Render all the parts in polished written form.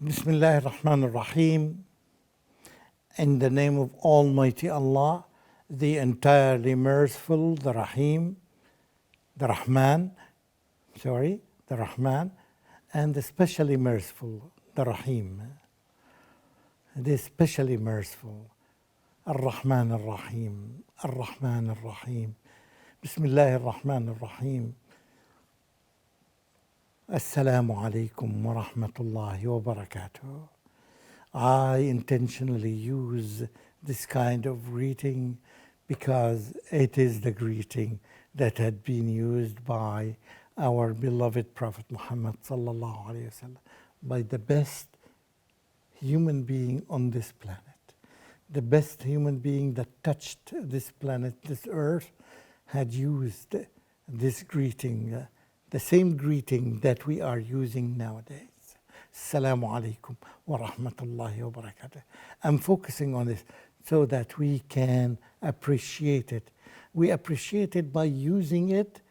Bismillah ar-Rahman ar-Rahim. In the name of Almighty Allah, the entirely merciful, the Rahim, the Rahman, the Rahman, and the specially merciful, the Rahim, the especially merciful, Ar-Rahman ar-Rahim, Ar-Rahman ar-Rahim. Bismillah ar-Rahman ar-Rahim. Assalamu alaikum wa rahmatullahi wa barakatuh. I intentionally use this kind of greeting because it is the greeting that had been used by our beloved Prophet Muhammad sallallahu alaihi wasallam, by the best human being on this planet. The best human being that touched this planet, this earth, had used this greeting, the same greeting that we are using nowadays. Assalamu alaikum wa rahmatullahi wa barakatuh. I'm focusing on this so that we can appreciate it. We appreciate it by using it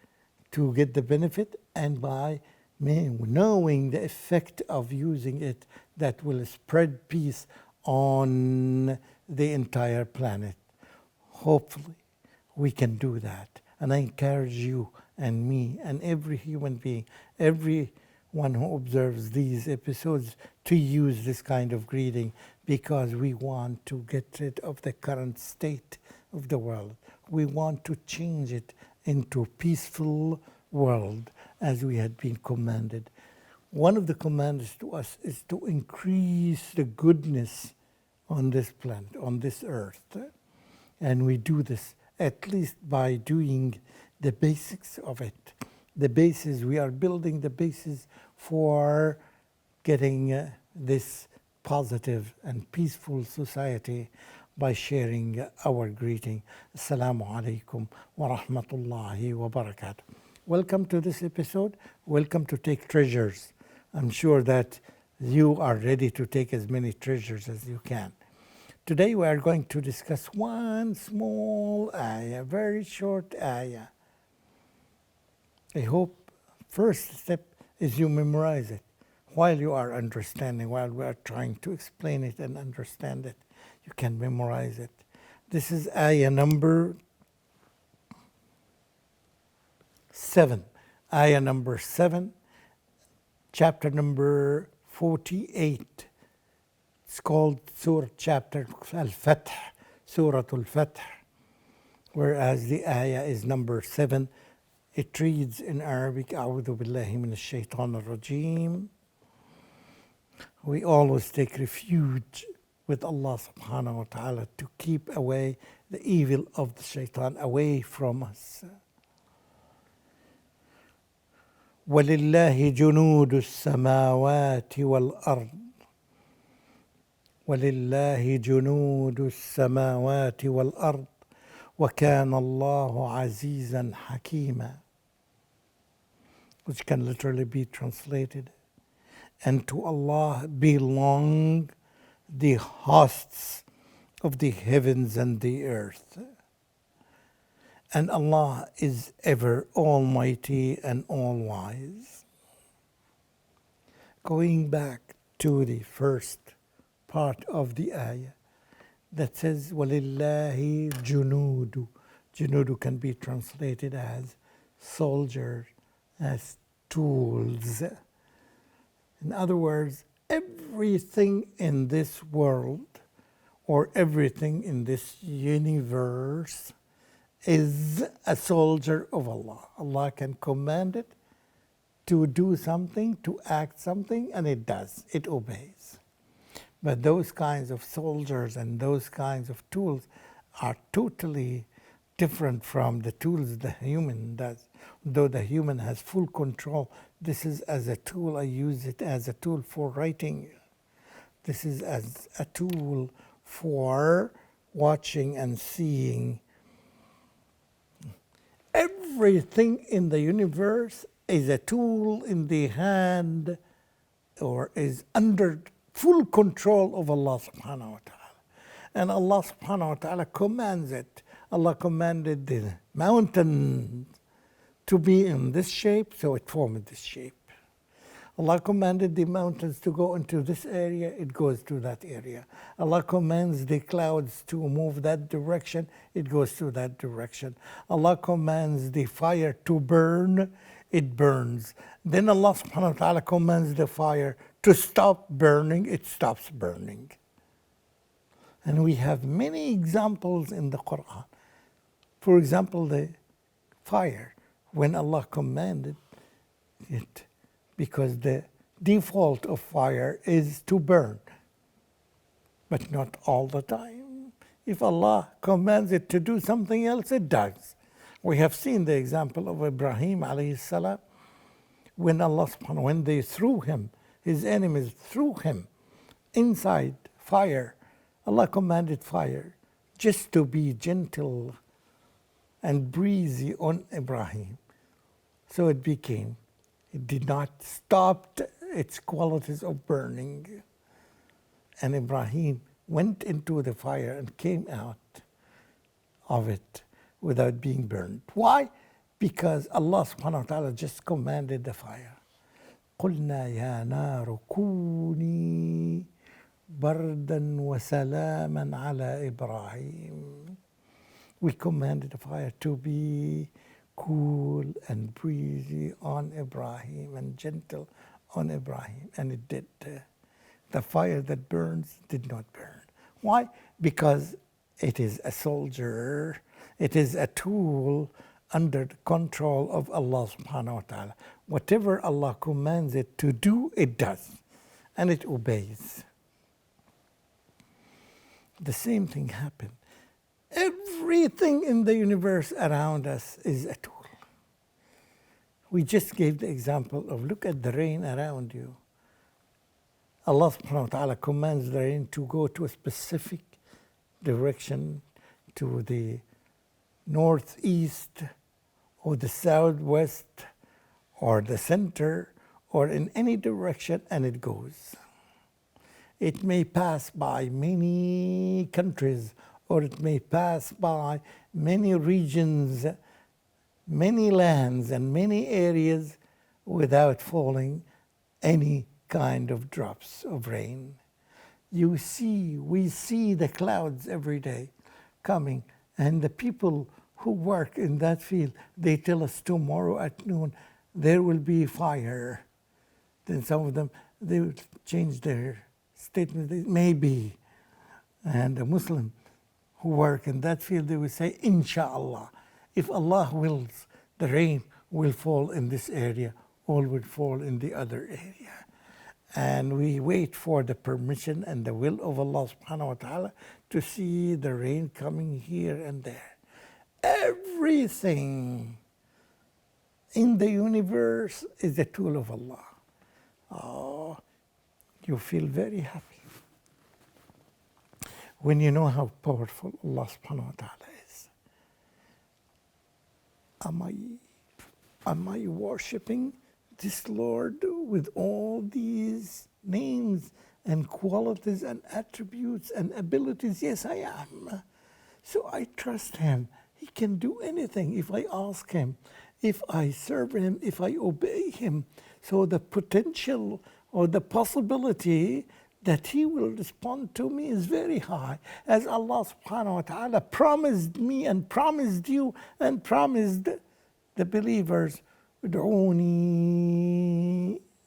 to get the benefit and by knowing the effect of using it that will spread peace on the entire planet. Hopefully, we can do that. And I encourage you and me and every human being, everyone who observes these episodes, to use this kind of greeting because we want to get rid of the current state of the world. We want to change it into a peaceful world as we had been commanded. One of the commands to us is to increase the goodness on this planet, on this earth. And we do this at least by doing the basics of it. The basis, we are building the basis for getting this positive and peaceful society by sharing our greeting. Assalamu alaikum wa rahmatullahi wa barakatuh. Welcome to this episode. Welcome to Take Treasures. I'm sure that you are ready to take as many treasures as you can. Today we are going to discuss one small ayah, very short ayah. I hope first step is you memorize it while you are understanding, while we are trying to explain it and understand it. You can memorize it. This is ayah number 7. Ayah number 7, chapter number 48. It's called Surah Chapter Al-Fath, Surah Al-Fath, whereas the ayah is number 7. It reads in Arabic, A'udhu billahi minash shaitan ar-rajim. We always take refuge with Allah subhanahu wa ta'ala to keep away the evil of the shaitan away from us. وَلِلَّهِ جُنُودُ السَّمَاوَاتِ وَالْأَرْضِ وَلِلَّهِ جُنُودُ السَّمَاوَاتِ وَالْأَرْضِ وَكَانَ اللَّهُ عَزِيزًا حَكِيمًا, which can literally be translated, and to Allah belong the hosts of the heavens and the earth. And Allah is ever almighty and all-wise. Going back to the first part of the ayah that says, وَلِلَّهِ جُنُودُ. Junudu can be translated as soldiers, as tools. In other words, everything in this world or everything in this universe is a soldier of Allah. Allah can command it to do something, to act something, and it does. It obeys. But those kinds of soldiers and those kinds of tools are totally different from the tools the human does. Though the human has full control, this is as a tool. I use it as a tool for writing. This is as a tool for watching and seeing. Everything in the universe is a tool in the hand or is under full control of Allah subhanahu wa ta'ala. And Allah subhanahu wa ta'ala commands it. Allah commanded the mountain to be in this shape, so it formed this shape. Allah commanded the mountains to go into this area, it goes to that area. Allah commands the clouds to move that direction, it goes to that direction. Allah commands the fire to burn, it burns. Then Allah subhanahu wa ta'ala commands the fire to stop burning, it stops burning. And we have many examples in the Quran. For example, the fire, when Allah commanded it, because the default of fire is to burn, but not all the time. If Allah commands it to do something else, it does. We have seen the example of Ibrahim alayhi salam, when Allah subhanahu, when they threw him, his enemies threw him inside fire. Allah commanded fire just to be gentle and breezy on Ibrahim. So it became. It did not stop its qualities of burning. And Ibrahim went into the fire and came out of it without being burned. Why? Because Allah subhanahu wa ta'ala just commanded the fire. قُلْنَا يَا نَارُ كُونِي بَرْدًا وَسَلَامًا عَلَى إِبْرَاهِيمَ. We commanded the fire to be cool and breezy on Ibrahim and gentle on Ibrahim, and it did. The fire that burns did not burn. Why? Because it is a soldier, it is a tool under the control of Allah subhanahu wa ta'ala. Whatever Allah commands it to do, it does, and it obeys. The same thing happened. Everything in the universe around us is a tool. We just gave the example of look at the rain around you. Allah subhanahu wa ta'ala commands the rain to go to a specific direction, to the northeast or the southwest or the center or in any direction, and it goes. It may pass by many countries, or it may pass by many regions, many lands, and many areas without falling any kind of drops of rain. We see the clouds every day coming, and the people who work in that field, they tell us tomorrow at noon there will be fire. Then some of them, they will change their statement, maybe. And a Muslim who work in that field, they will say, Inshallah, if Allah wills, the rain will fall in this area, all will fall in the other area. And we wait for the permission and the will of Allah subhanahu wa ta'ala to see the rain coming here and there. Everything in the universe is a tool of Allah. Oh, you feel very happy when you know how powerful Allah subhanahu wa ta'ala is. Am I worshipping this Lord with all these names and qualities and attributes and abilities? Yes, I am. So I trust Him. He can do anything if I ask Him, if I serve Him, if I obey Him. So the potential or the possibility that He will respond to me is very high. As Allah subhanahu wa ta'ala promised me and promised you and promised the believers, ادعوني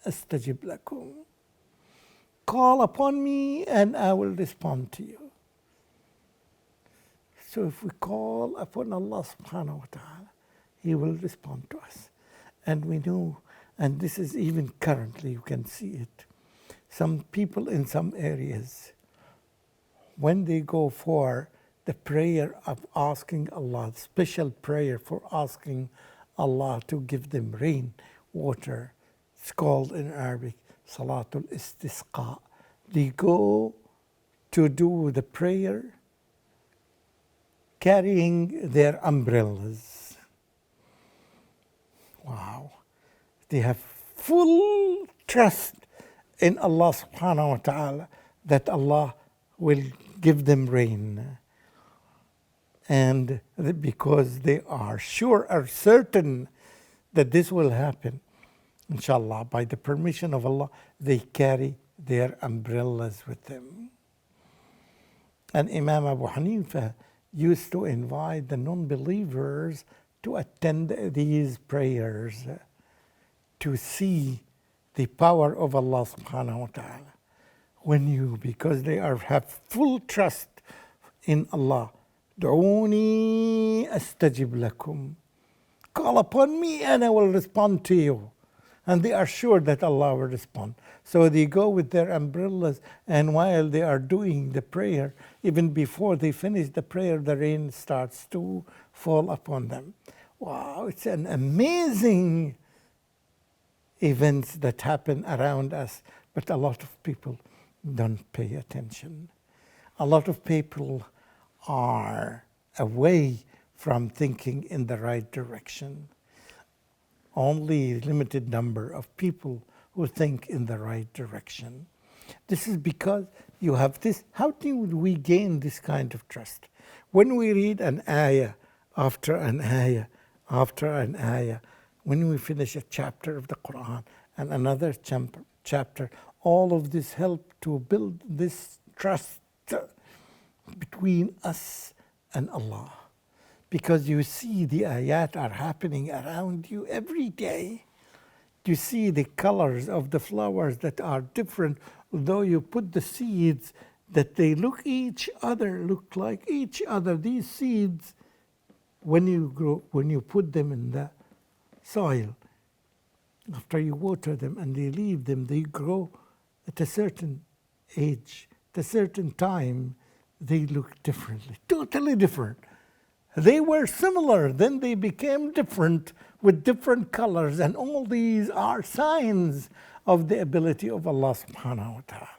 أستجب لكم. Call upon me and I will respond to you. So if we call upon Allah subhanahu wa ta'ala, He will respond to us. And we know, and this is even currently, you can see it. Some people in some areas, when they go for the prayer of asking Allah, special prayer for asking Allah to give them rain, water, it's called in Arabic, Salatul Istisqa. They go to do the prayer carrying their umbrellas. Wow. They have full trust in Allah subhanahu wa ta'ala that Allah will give them rain. And because they are sure or certain that this will happen, inshallah, by the permission of Allah, they carry their umbrellas with them. And Imam Abu Hanifa used to invite the non-believers to attend these prayers to see the power of Allah subhanahu wa ta'ala. Because they have full trust in Allah. Du'uni astajib lakum. Call upon me and I will respond to you. And they are sure that Allah will respond. So they go with their umbrellas, and while they are doing the prayer, even before they finish the prayer, the rain starts to fall upon them. Wow, it's an amazing events that happen around us, but a lot of people don't pay attention. A lot of people are away from thinking in the right direction. Only a limited number of people who think in the right direction. This is because you have this. How do we gain this kind of trust? When we read an ayah after an ayah after an ayah, when we finish a chapter of the Quran and another chapter, all of this help to build this trust between us and Allah. Because you see the ayat are happening around you every day. You see the colors of the flowers that are different, although you put the seeds that they look like each other. These seeds, when you put them in the soil, after you water them and they leave them, they grow at a certain age, at a certain time, they look differently, totally different. They were similar, then they became different with different colors, and all these are signs of the ability of Allah subhanahu wa ta'ala.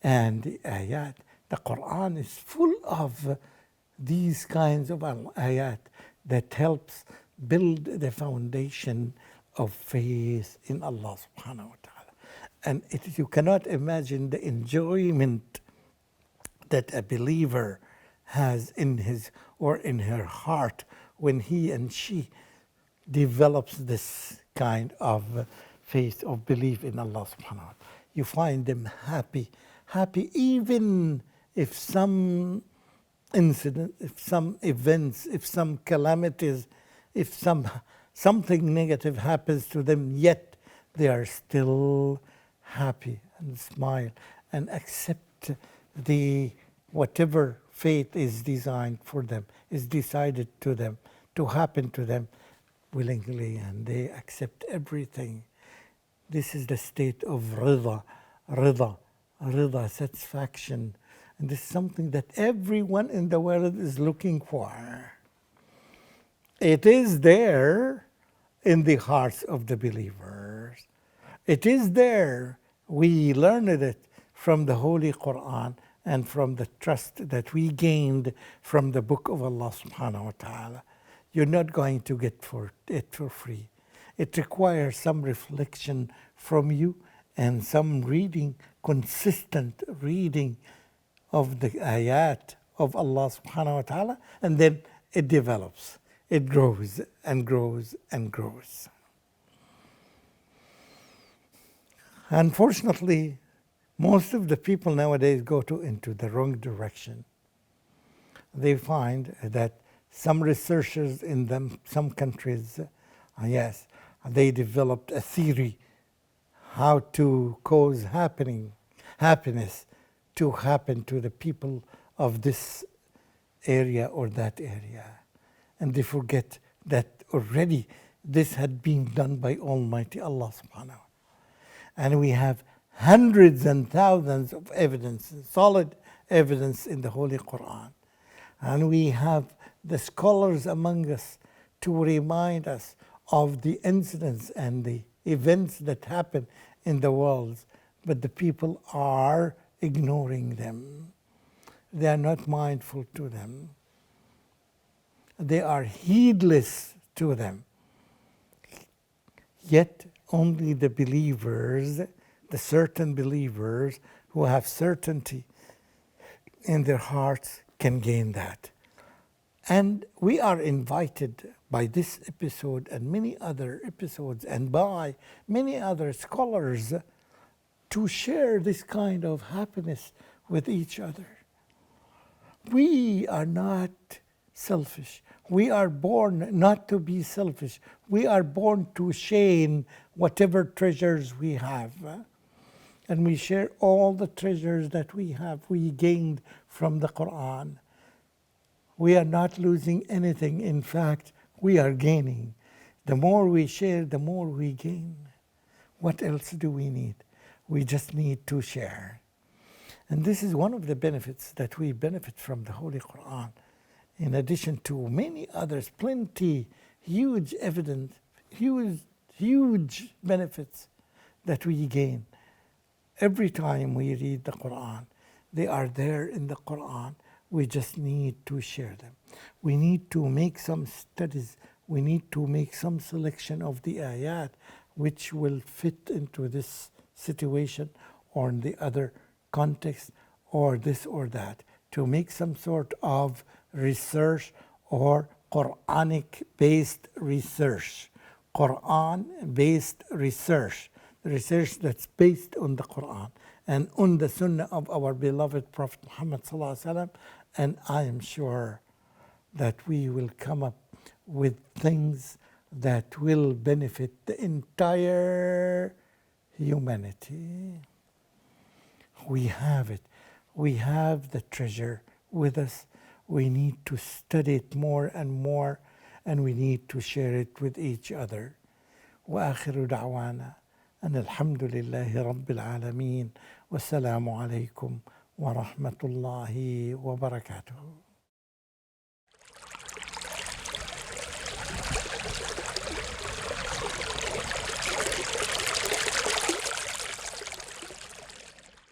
And the ayat, the Quran is full of these kinds of ayat that helps build the foundation of faith in Allah subhanahu wa ta'ala. And you cannot imagine the enjoyment that a believer has in his or in her heart when he and she develops this kind of faith of belief in Allah subhanahu wa ta'ala. You find them happy even if some incident, if some events, if some calamities, if something negative happens to them, yet they are still happy and smile and accept the whatever fate is designed for them, is decided to them, to happen to them willingly, and they accept everything. This is the state of rida, satisfaction. And this is something that everyone in the world is looking for. It is there in the hearts of the believers. It is there. We learned it from the Holy Quran and from the trust that we gained from the book of Allah subhanahu wa ta'ala. You're not going to get it for free. It requires some reflection from you and some reading, consistent reading of the ayat of Allah subhanahu wa ta'ala, and then it develops. It grows and grows and grows. Unfortunately, most of the people nowadays go into the wrong direction. They find that some researchers in some countries, they developed a theory how to cause happiness to happen to the people of this area or that area. And they forget that already this had been done by Almighty Allah subhanahu wa ta'ala. And we have hundreds and thousands of evidence, solid evidence in the Holy Quran. And we have the scholars among us to remind us of the incidents and the events that happen in the world, but the people are ignoring them. They are not mindful to them. They are heedless to them. Yet only the believers, the certain believers who have certainty in their hearts can gain that. And we are invited by this episode and many other episodes and by many other scholars to share this kind of happiness with each other. We are not selfish. We are born not to be selfish. We are born to share whatever treasures we have. And we share all the treasures that we have, we gained from the Quran. We are not losing anything. In fact, we are gaining. The more we share, the more we gain. What else do we need? We just need to share. And this is one of the benefits that we benefit from the Holy Quran. In addition to many others, plenty, huge evidence, huge benefits that we gain. Every time we read the Quran, they are there in the Quran. We just need to share them. We need to make some studies. We need to make some selection of the ayat which will fit into this situation or in the other context or this or that, to make some sort of research or Quranic based research. Quran based research that's based on the Quran and on the Sunnah of our beloved Prophet Muhammad sallallahu alaihi wasallam. And I am sure that we will come up with things that will benefit the entire humanity. We have it. We have the treasure with us. We need to study it more and more, and we need to share it with each other. وآخر دعوانا أن الحمد لله رب العالمين والسلام عليكم ورحمة الله وبركاته.